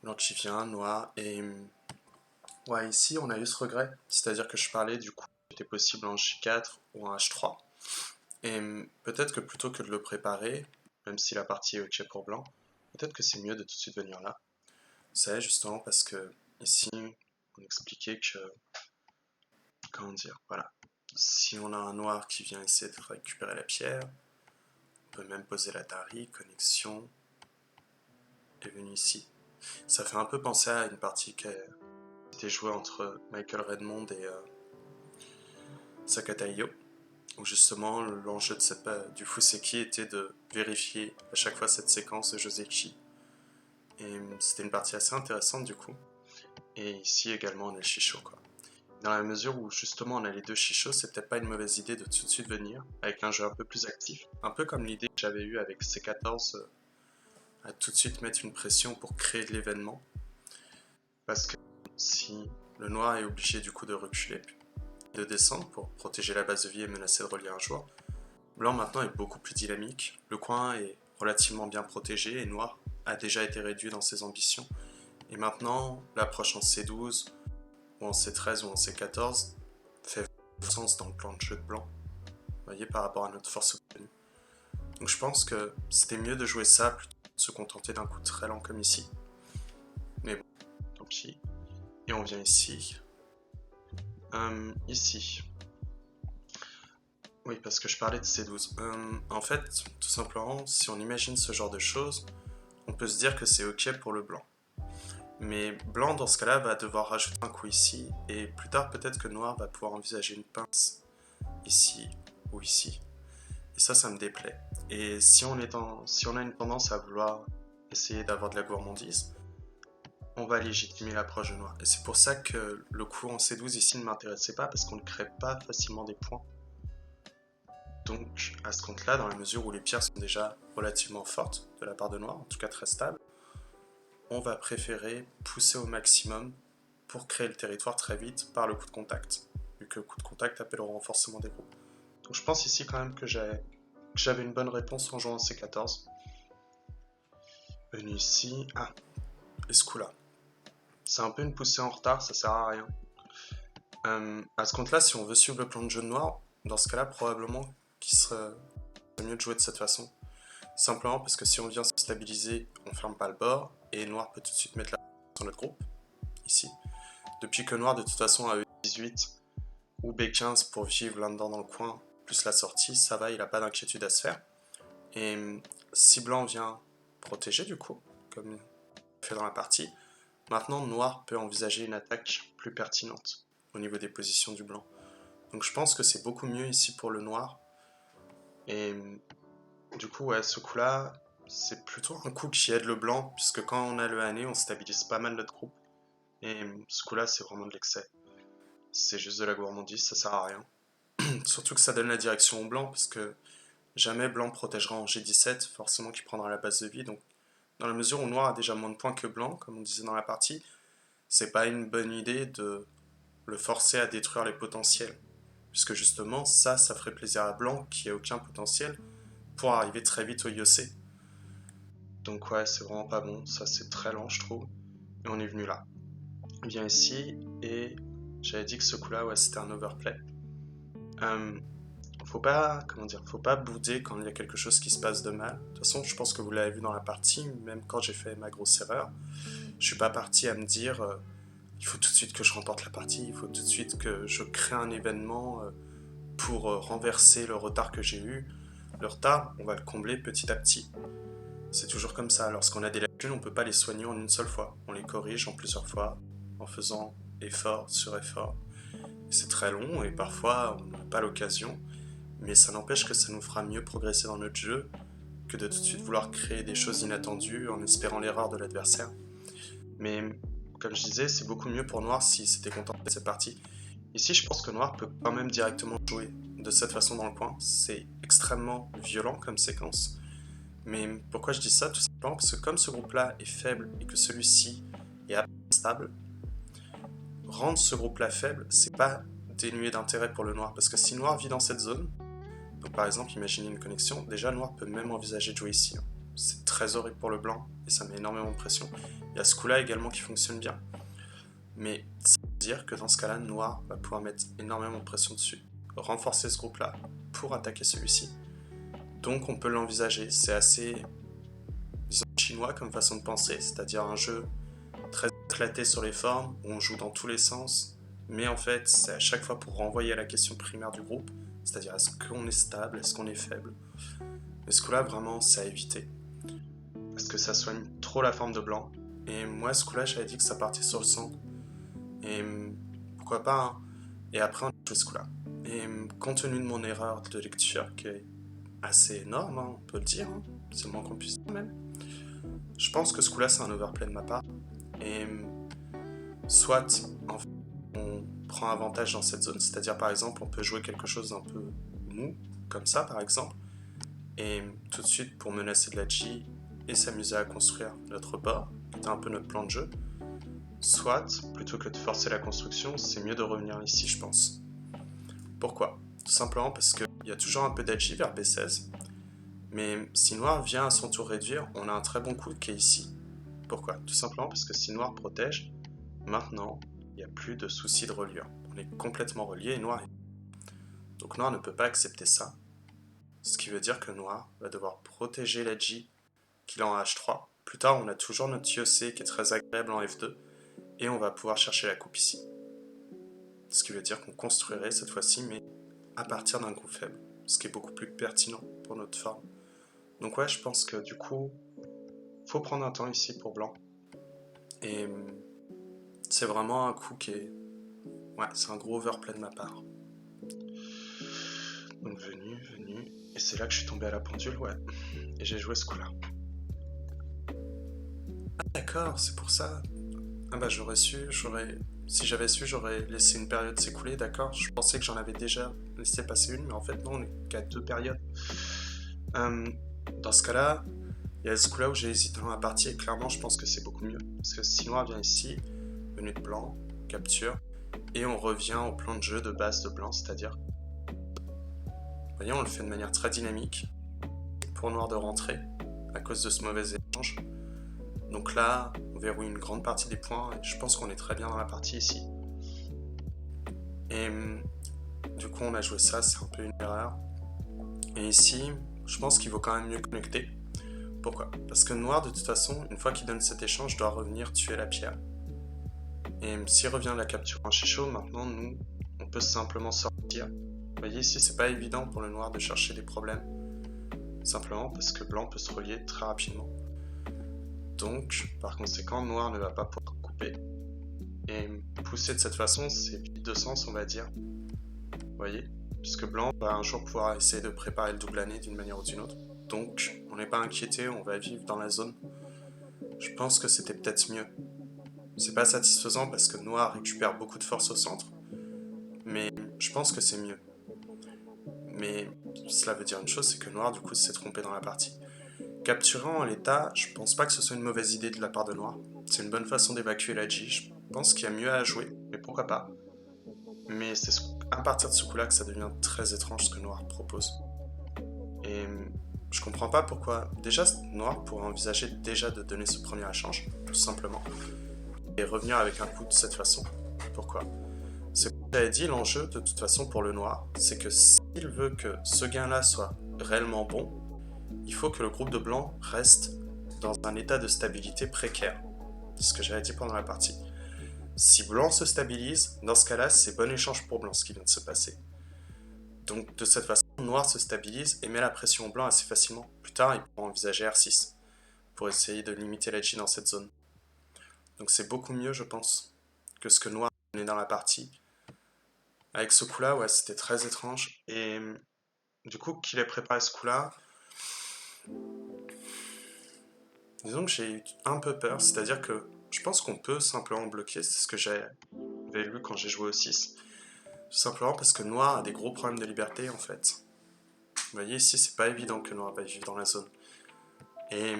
Blanc qui vient, noir, et... Ouais, ici on a eu ce regret. C'est-à-dire que je parlais du coup, c'était possible en J4 ou en H3. Et peut-être que plutôt que de le préparer, même si la partie est ok pour blanc, peut-être que c'est mieux de tout de suite venir là. Vous savez, justement, parce que ici, on expliquait que... Comment dire, voilà. Si on a un noir qui vient essayer de récupérer la pierre, on peut même poser la tari, connexion, et venir ici. Ça fait un peu penser à une partie qui a été jouée entre Michael Redmond et Sakata Iyo, où justement l'enjeu du Fuseki était de vérifier à chaque fois cette séquence de Joseki. Et c'était une partie assez intéressante du coup. Et ici également on a le Shisho quoi. Dans la mesure où justement on a les deux Shisho, c'est peut-être pas une mauvaise idée de tout de suite venir avec un jeu un peu plus actif. Un peu comme l'idée que j'avais eue avec C14, à tout de suite mettre une pression pour créer de l'événement. Parce que si le noir est obligé du coup de reculer, de descendre pour protéger la base de vie et menacer de relier un joueur, blanc maintenant est beaucoup plus dynamique, le coin est relativement bien protégé et noir a déjà été réduit dans ses ambitions. Et maintenant, l'approche en C12 ou en C13 ou en C14 fait sens dans le plan de jeu de blanc, vous voyez, par rapport à notre force obtenue. Donc je pense que c'était mieux de jouer ça plutôt que de se contenter d'un coup très lent comme ici. Mais bon, tant pis. Et on vient ici. Ici. Oui, parce que je parlais de C12. En fait, tout simplement, si on imagine ce genre de choses, on peut se dire que c'est ok pour le blanc. Mais blanc, dans ce cas-là, va devoir rajouter un coup ici, et plus tard, peut-être que noir va pouvoir envisager une pince ici ou ici. Et ça me déplaît. Et si on a une tendance à vouloir essayer d'avoir de la gourmandise, on va légitimer l'approche de noir. Et c'est pour ça que le coup en C12 ici ne m'intéressait pas, parce qu'on ne crée pas facilement des points. Donc, à ce compte-là, dans la mesure où les pierres sont déjà relativement fortes de la part de noir, en tout cas très stables, on va préférer pousser au maximum pour créer le territoire très vite par le coup de contact, vu que le coup de contact appelle au renforcement des groupes. Donc je pense ici quand même que j'avais une bonne réponse en jouant C14. Venu ici, et ce coup-là. C'est un peu une poussée en retard, ça sert à rien. À ce compte-là, si on veut suivre le plan de jeu de noir, dans ce cas-là, probablement qu'il serait mieux de jouer de cette façon. Simplement parce que si on vient se stabiliser, on ferme pas le bord, et noir peut tout de suite mettre la sur notre groupe, ici. Depuis que noir de toute façon a E18 ou B15 pour vivre là-dedans dans le coin, plus la sortie, ça va, il n'a pas d'inquiétude à se faire. Et si blanc vient protéger du coup, comme il fait dans la partie, maintenant noir peut envisager une attaque plus pertinente au niveau des positions du blanc. Donc je pense que c'est beaucoup mieux ici pour le noir. Et du coup, ouais, ce coup-là, c'est plutôt un coup qui aide le blanc, puisque quand on a le Hané, on stabilise pas mal notre groupe. Et ce coup-là, c'est vraiment de l'excès. C'est juste de la gourmandise, ça sert à rien. Surtout que ça donne la direction au blanc, parce que jamais blanc protégera en G17, forcément qu'il prendra la base de vie. Donc, dans la mesure où noir a déjà moins de points que blanc, comme on disait dans la partie, c'est pas une bonne idée de le forcer à détruire les potentiels. Puisque justement, ça ferait plaisir à blanc qui a aucun potentiel pour arriver très vite au Yosei. Donc ouais, c'est vraiment pas bon, ça c'est très lent je trouve. Et on est venu là. On vient ici, et j'avais dit que ce coup-là, ouais, c'était un overplay. Faut pas bouder quand il y a quelque chose qui se passe de mal. De toute façon, je pense que vous l'avez vu dans la partie, même quand j'ai fait ma grosse erreur. Je suis pas parti à me dire il faut tout de suite que je remporte la partie, il faut tout de suite que je crée un événement pour renverser le retard que j'ai eu. Le retard, on va le combler petit à petit. C'est toujours comme ça. Lorsqu'on a des lacunes, on ne peut pas les soigner en une seule fois. On les corrige en plusieurs fois, en faisant effort sur effort. C'est très long et parfois on n'a pas l'occasion, mais ça n'empêche que ça nous fera mieux progresser dans notre jeu que de tout de suite vouloir créer des choses inattendues en espérant l'erreur de l'adversaire. Mais comme je disais, c'est beaucoup mieux pour Noir s'il s'était contenté de cette partie. Ici, je pense que Noir peut quand même directement jouer de cette façon dans le point. C'est extrêmement violent comme séquence. Mais pourquoi je dis ça? Tout simplement parce que comme ce groupe-là est faible et que celui-ci est stable, rendre ce groupe-là faible, c'est pas dénué d'intérêt pour le Noir. Parce que si Noir vit dans cette zone, donc par exemple, imaginez une connexion, déjà Noir peut même envisager de jouer ici. C'est très horrible pour le blanc et ça met énormément de pression. Il y a ce coup-là également qui fonctionne bien. Mais ça veut dire que dans ce cas-là, Noir va pouvoir mettre énormément de pression dessus, renforcer ce groupe-là pour attaquer celui-ci. Donc on peut l'envisager, c'est assez, disons, chinois comme façon de penser, c'est-à-dire un jeu très éclaté sur les formes, où on joue dans tous les sens, mais en fait c'est à chaque fois pour renvoyer à la question primaire du groupe, c'est-à-dire est-ce qu'on est stable, est-ce qu'on est faible. Mais ce coup-là vraiment c'est à éviter, parce que ça soigne trop la forme de blanc, et moi ce coup-là j'avais dit que ça partait sur le centre, et pourquoi pas, hein. Et après on a joué ce coup-là. Et compte tenu de mon erreur de lecture qui est assez énorme, hein, on peut le dire, hein, c'est le moins qu'on puisse dire même, je pense que ce coup-là c'est un overplay de ma part, et soit en fait, on prend avantage dans cette zone, c'est-à-dire par exemple on peut jouer quelque chose d'un peu mou, comme ça par exemple, et tout de suite pour menacer de la G et s'amuser à construire notre bord, qui était un peu notre plan de jeu, soit, plutôt que de forcer la construction, c'est mieux de revenir ici je pense. Pourquoi? Tout simplement parce qu'il y a toujours un peu d'Agi vers B16, mais si Noir vient à son tour réduire, on a un très bon coup qui est ici. Pourquoi? Tout simplement parce que si Noir protège, maintenant, il n'y a plus de souci de reliure. On est complètement relié et Noir est... Donc Noir ne peut pas accepter ça, ce qui veut dire que Noir va devoir protéger l'Agi qu'il a en H3. Plus tard, on a toujours notre Yosei qui est très agréable en F2, et on va pouvoir chercher la coupe ici. Ce qui veut dire qu'on construirait cette fois-ci, mais à partir d'un groupe faible, ce qui est beaucoup plus pertinent pour notre forme. Donc ouais, je pense que du coup, faut prendre un temps ici pour blanc. Et c'est vraiment un coup qui est... Ouais, c'est un gros overplay de ma part. Donc venu, et c'est là que je suis tombé à la pendule, ouais. Et j'ai joué ce coup-là. Ah d'accord, c'est pour ça. Ah bah j'aurais su, si j'avais su, j'aurais laissé une période s'écouler, d'accord. Je pensais que j'en avais déjà laissé passer une, mais en fait non, on n'est qu'à 2 périodes. Dans ce cas-là, il y a ce coup-là où j'ai hésité dans la partie, et clairement je pense que c'est beaucoup mieux. Parce que si Noir vient ici, venu de blanc, capture, et on revient au plan de jeu de base de blanc, c'est-à-dire... Vous voyez, on le fait de manière très dynamique, pour Noir de rentrer, à cause de ce mauvais échange. Donc là, on verrouille une grande partie des points, et je pense qu'on est très bien dans la partie ici. Et du coup, on a joué ça, c'est un peu une erreur. Et ici, je pense qu'il vaut quand même mieux connecter. Pourquoi? Parce que Noir, de toute façon, une fois qu'il donne cet échange, doit revenir tuer la pierre. Et s'il revient de la capture en chaud, maintenant, nous, on peut simplement sortir. Vous voyez, ici, c'est pas évident pour le Noir de chercher des problèmes. Simplement parce que Blanc peut se relier très rapidement. Donc, par conséquent, Noir ne va pas pouvoir couper. Et pousser de cette façon, c'est vide de sens, on va dire. Vous voyez? Puisque Blanc va un jour pouvoir essayer de préparer le double année d'une manière ou d'une autre. Donc, on n'est pas inquiété, on va vivre dans la zone. Je pense que c'était peut-être mieux. C'est pas satisfaisant parce que Noir récupère beaucoup de force au centre. Mais je pense que c'est mieux. Mais cela veut dire une chose, c'est que Noir, du coup, s'est trompé dans la partie. Capturer en l'état, je pense pas que ce soit une mauvaise idée de la part de Noir. C'est une bonne façon d'évacuer la G. Je pense qu'il y a mieux à jouer, mais pourquoi pas. Mais c'est à partir de ce coup-là que ça devient très étrange ce que Noir propose. Et je comprends pas pourquoi. Déjà, Noir pourrait envisager déjà de donner ce premier échange, tout simplement. Et revenir avec un coup de cette façon. Pourquoi? C'est comme j'avais dit, l'enjeu de toute façon pour le Noir, c'est que s'il veut que ce gain-là soit réellement bon, il faut que le groupe de blanc reste dans un état de stabilité précaire. C'est ce que j'avais dit pendant la partie. Si blanc se stabilise, dans ce cas-là, c'est bon échange pour blanc ce qui vient de se passer. Donc de cette façon, noir se stabilise et met la pression au blanc assez facilement. Plus tard, il pourra envisager R6 pour essayer de limiter l'edge dans cette zone. Donc c'est beaucoup mieux, je pense, que ce que noir a mené dans la partie. Avec ce coup-là, ouais, c'était très étrange. Et du coup, qu'il ait préparé ce coup-là, disons que j'ai eu un peu peur. C'est-à-dire que je pense qu'on peut simplement bloquer. C'est ce que j'avais lu quand j'ai joué au 6. Tout simplement parce que noir a des gros problèmes de liberté, en fait. Vous voyez, ici, c'est pas évident que noir va vivre dans la zone. Et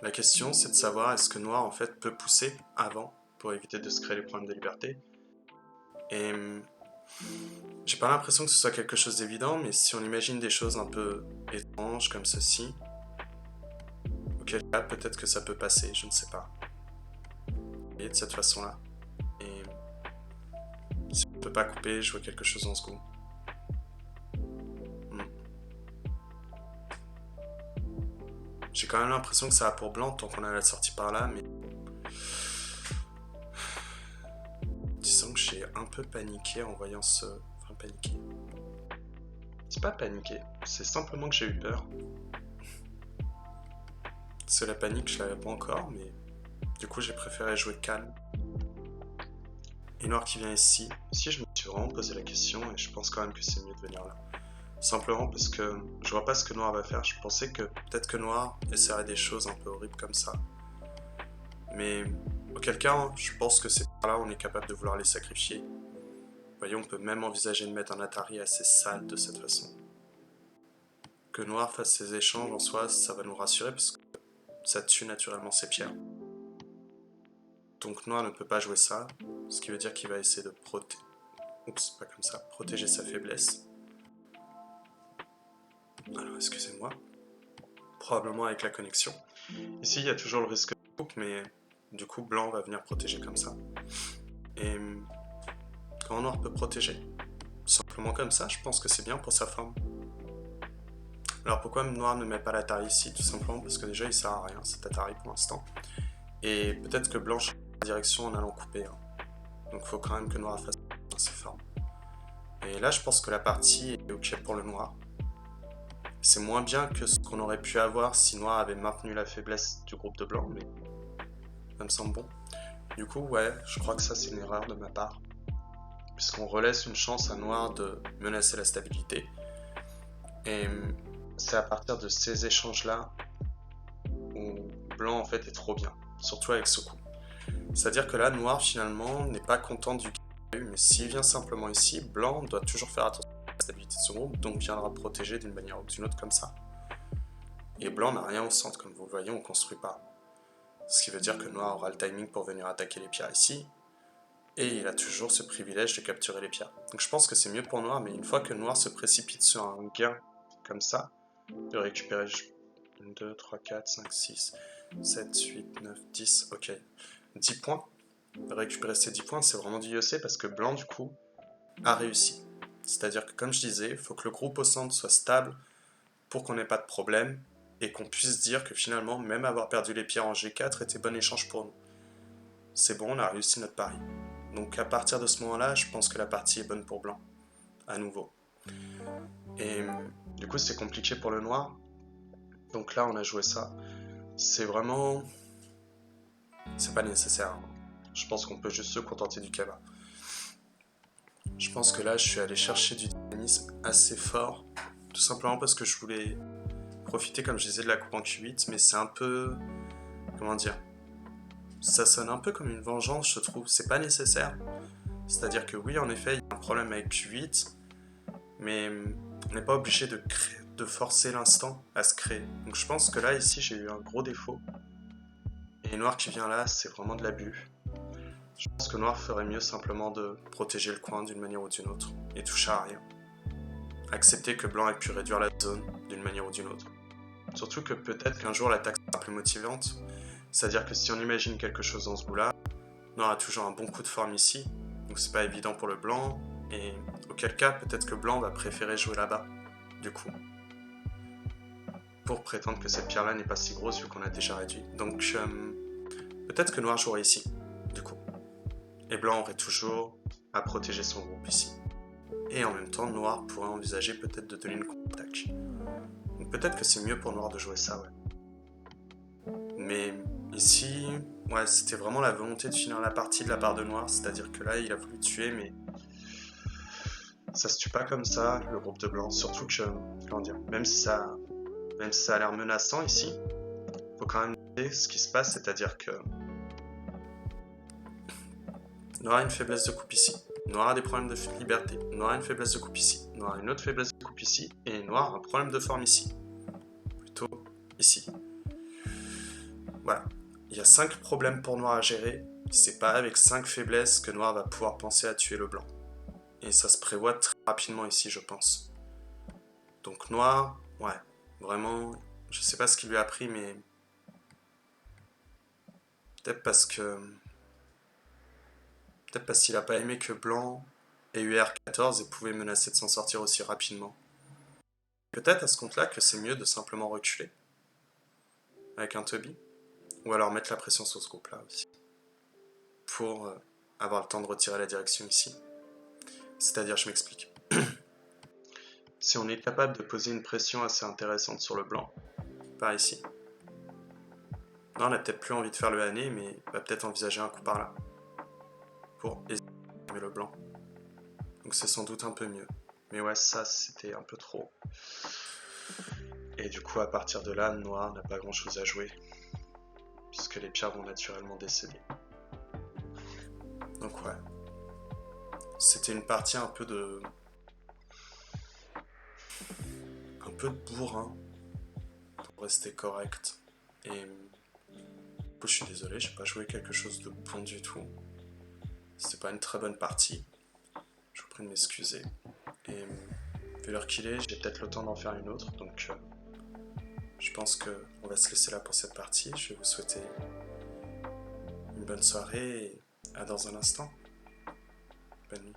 la question, c'est de savoir est-ce que noir, en fait, peut pousser avant pour éviter de se créer les problèmes de liberté. Et j'ai pas l'impression que ce soit quelque chose d'évident, mais si on imagine des choses un peu étranges comme ceci, auquel cas peut-être que ça peut passer, je ne sais pas. Vous voyez, de cette façon-là. Et si on ne peut pas couper, jouer quelque chose dans ce goût. J'ai quand même l'impression que ça va pour blanc tant qu'on a la sortie par là, mais disons que j'ai un peu paniqué en voyant ce... Enfin, paniqué. C'est pas paniqué, c'est simplement que j'ai eu peur. Parce que la panique, je l'avais pas encore, mais du coup, j'ai préféré jouer calme. Et noir qui vient ici. Ici, je me suis vraiment posé la question et je pense quand même que c'est mieux de venir là. Simplement parce que je vois pas ce que noir va faire. Je pensais que peut-être que noir essaierait des choses un peu horribles comme ça. Mais auquel cas, je pense que c'est par là on est capable de vouloir les sacrifier. Vous voyez, on peut même envisager de mettre un Atari assez sale de cette façon. Que noir fasse ses échanges en soi, ça va nous rassurer parce que ça tue naturellement ses pierres. Donc noir ne peut pas jouer ça, ce qui veut dire qu'il va essayer de protéger sa faiblesse. Alors excusez-moi, probablement avec la connexion. Ici il y a toujours le risque de coupe, mais du coup blanc va venir protéger comme ça. Et quand noir peut protéger, simplement comme ça, je pense que c'est bien pour sa forme. Alors pourquoi noir ne met pas l'Atari ici? Tout simplement parce que déjà il sert à rien cet Atari pour l'instant. Et peut-être que blanc change la direction en allant couper. Donc il faut quand même que noir fasse ses formes. Et là je pense que la partie est ok pour le noir. C'est moins bien que ce qu'on aurait pu avoir si noir avait maintenu la faiblesse du groupe de blanc, mais ça me semble bon. Du coup ouais, je crois que ça c'est une erreur de ma part. Puisqu'on relaisse une chance à noir de menacer la stabilité. Et c'est à partir de ces échanges-là où blanc en fait est trop bien, surtout avec ce coup. C'est-à-dire que là, noir finalement n'est pas content du qu'il a eu, mais s'il vient simplement ici, blanc doit toujours faire attention à la stabilité de son groupe, donc viendra protéger d'une manière ou d'une autre comme ça. Et blanc n'a rien au centre, comme vous le voyez, on ne construit pas. Ce qui veut dire que noir aura le timing pour venir attaquer les pierres ici, et il a toujours ce privilège de capturer les pierres. Donc je pense que c'est mieux pour noir, mais une fois que noir se précipite sur un gain comme ça, de récupérer 1, 2, 3, 4, 5, 6, 7, 8, 9, 10, ok, 10 points. Récupérer ces 10 points, c'est vraiment du IEC parce que blanc, du coup, a réussi. C'est-à-dire que, comme je disais, il faut que le groupe au centre soit stable pour qu'on n'ait pas de problème et qu'on puisse dire que finalement, même avoir perdu les pierres en G4 était bon échange pour nous. C'est bon, on a réussi notre pari. Donc à partir de ce moment-là, je pense que la partie est bonne pour blanc, à nouveau. Et du coup, c'est compliqué pour le noir. Donc là, on a joué ça. C'est vraiment... c'est pas nécessaire. Je pense qu'on peut juste se contenter du Kaba. Je pense que là, je suis allé chercher du dynamisme assez fort. Tout simplement parce que je voulais profiter, comme je disais, de la coupe en Q8. Mais c'est un peu... comment dire? Ça sonne un peu comme une vengeance, je trouve. C'est pas nécessaire. C'est-à-dire que oui, en effet, il y a un problème avec Q8. Mais on n'est pas obligé de forcer l'instant à se créer. Donc je pense que là, ici, j'ai eu un gros défaut. Et noir qui vient là, c'est vraiment de l'abus. Je pense que noir ferait mieux simplement de protéger le coin d'une manière ou d'une autre, et toucher à rien. Accepter que blanc ait pu réduire la zone d'une manière ou d'une autre. Surtout que peut-être qu'un jour l'attaque sera plus motivante, c'est-à-dire que si on imagine quelque chose dans ce bout-là, noir a toujours un bon coup de forme ici, donc c'est pas évident pour le blanc, et auquel cas peut-être que blanc va préférer jouer là-bas, du coup. Pour prétendre que cette pierre-là n'est pas si grosse vu qu'on a déjà réduit. Donc Peut-être que noir jouerait ici, du coup. Et blanc aurait toujours à protéger son groupe ici. Et en même temps, noir pourrait envisager peut-être de donner une contre-attaque. Donc peut-être que c'est mieux pour noir de jouer ça, ouais. Mais ici, ouais, c'était vraiment la volonté de finir la partie de la part de noir, c'est-à-dire que là, il a voulu tuer, mais ça se tue pas comme ça, le groupe de blanc. Surtout que, comment dire, même si ça a l'air menaçant ici, faut quand même noter ce qui se passe, c'est-à-dire que noir a une faiblesse de coupe ici. Noir a des problèmes de liberté. Noir a une faiblesse de coupe ici. Noir a une autre faiblesse de coupe ici. Et noir a un problème de forme ici. Plutôt ici. Voilà. Il y a 5 problèmes pour noir à gérer. C'est pas avec 5 faiblesses que noir va pouvoir penser à tuer le blanc. Et ça se prévoit très rapidement ici, je pense. Donc noir, ouais, vraiment, je sais pas ce qu'il lui a pris, mais peut-être parce qu'il a pas aimé que blanc ait eu R14 et pouvait menacer de s'en sortir aussi rapidement. Peut-être à ce compte-là que c'est mieux de simplement reculer avec un Toby, ou alors mettre la pression sur ce groupe-là aussi, pour avoir le temps de retirer la direction ici. C'est-à-dire, je m'explique. Si on est capable de poser une pression assez intéressante sur le blanc, par ici, non, on n'a peut-être plus envie de faire le hané, mais va peut-être envisager un coup par là, pour essayer le blanc. Donc c'est sans doute un peu mieux. Mais ouais, ça, c'était un peu trop. Et du coup, à partir de là, noir n'a pas grand-chose à jouer, puisque les pierres vont naturellement décéder. Donc ouais. C'était une partie un peu de bourrin, pour rester correct. Et du coup, je suis désolé, j'ai pas joué quelque chose de bon du tout. C'était pas une très bonne partie. Je vous prie de m'excuser. Et vu l'heure qu'il est, j'ai peut-être le temps d'en faire une autre, donc je pense qu'on va se laisser là pour cette partie. Je vais vous souhaiter une bonne soirée et à dans un instant. Bonne nuit.